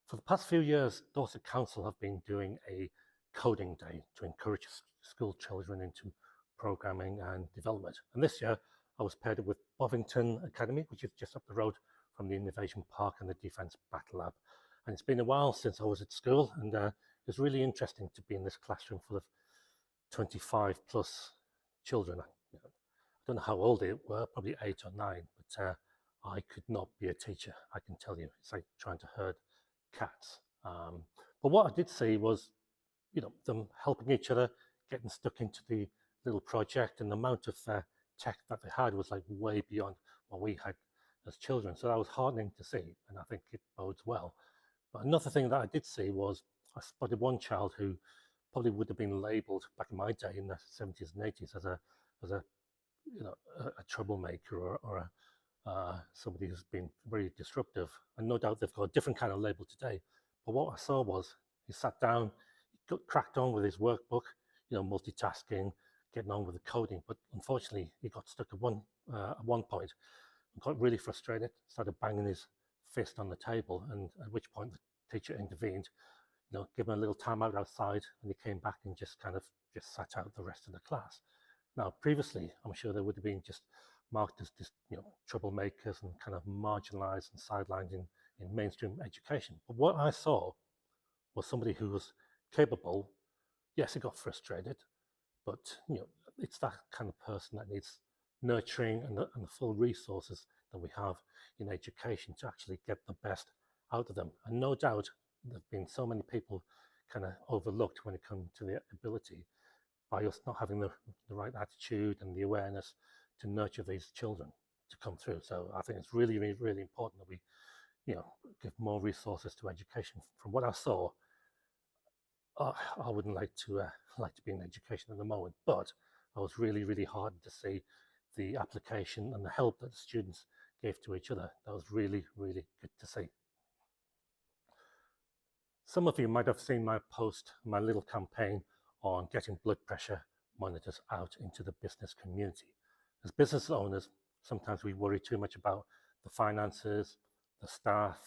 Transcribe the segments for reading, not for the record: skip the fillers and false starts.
For the past few years, Dorset Council have been doing a coding day to encourage school children into programming and development. And this year, I was paired up with Bovington Academy, which is just up the road from the Innovation Park and the Defence Battle Lab. And it's been a while since I was at school, and it's really interesting to be in this classroom full of 25 plus children. I don't know how old they were, probably 8 or 9, but I could not be a teacher, I can tell you. It's like trying to herd cats. But what I did see was, them helping each other, getting stuck into the little project, and the amount of tech that they had was like way beyond what we had as children. So that was heartening to see, and I think it bodes well. But another thing that I did see was I spotted one child who probably would have been labelled back in my day in the 70s and 80s as a troublemaker or somebody who's been very disruptive. And no doubt they've got a different kind of label today. But what I saw was he sat down, he cracked on with his workbook, multitasking, getting on with the coding. But unfortunately, he got stuck at one point and got really frustrated, started banging his fist on the table, and at which point the teacher intervened, gave him a little time out outside, and he came back and just sat out the rest of the class. Now, previously, I'm sure they would have been just marked as troublemakers and kind of marginalized and sidelined in mainstream education. But what I saw was somebody who was capable. Yes, he got frustrated, but it's that kind of person that needs nurturing and the full resources that we have in education to actually get the best out of them. And no doubt there have been so many people kind of overlooked when it comes to their ability by us not having the right attitude and the awareness to nurture these children to come through. So I think it's really, really, really important that we, give more resources to education. From what I saw, I wouldn't like to be in education at the moment, but I was really, really heartened to see the application and the help that the students gave to each other. That was really, really good to see. Some of you might have seen my post, my little campaign on getting blood pressure monitors out into the business community. As business owners, sometimes we worry too much about the finances, the staff,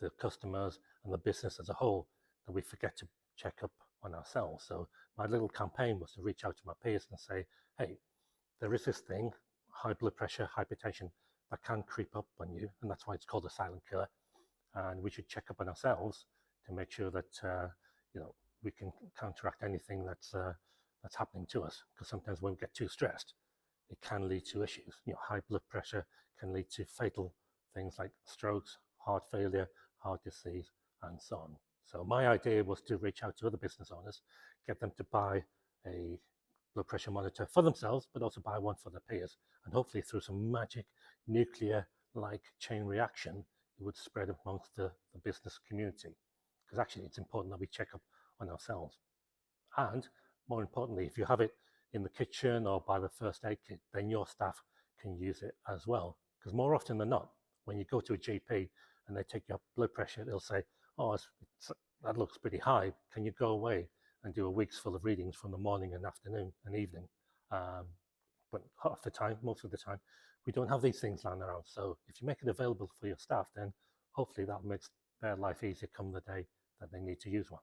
the customers, and the business as a whole, that we forget to check up on ourselves. So my little campaign was to reach out to my peers and say, hey, there is this thing, high blood pressure, hypertension, that can creep up on you, and that's why it's called a silent killer. And we should check up on ourselves to make sure that we can counteract anything that's happening to us. Because sometimes when we get too stressed, it can lead to issues. High blood pressure can lead to fatal things like strokes, heart failure, heart disease, and so on. So my idea was to reach out to other business owners, get them to buy a blood pressure monitor for themselves, but also buy one for their peers. And hopefully through some magic nuclear-like chain reaction, it would spread amongst the business community. Because actually it's important that we check up on ourselves. And more importantly, if you have it in the kitchen or by the first aid kit, then your staff can use it as well. Because more often than not, when you go to a GP and they take your blood pressure, they'll say, oh, that looks pretty high. Can you go away and do a week's full of readings from the morning and afternoon and evening? But half the time, most of the time, we don't have these things lying around. So if you make it available for your staff, then hopefully that makes their life easier come the day that they need to use one.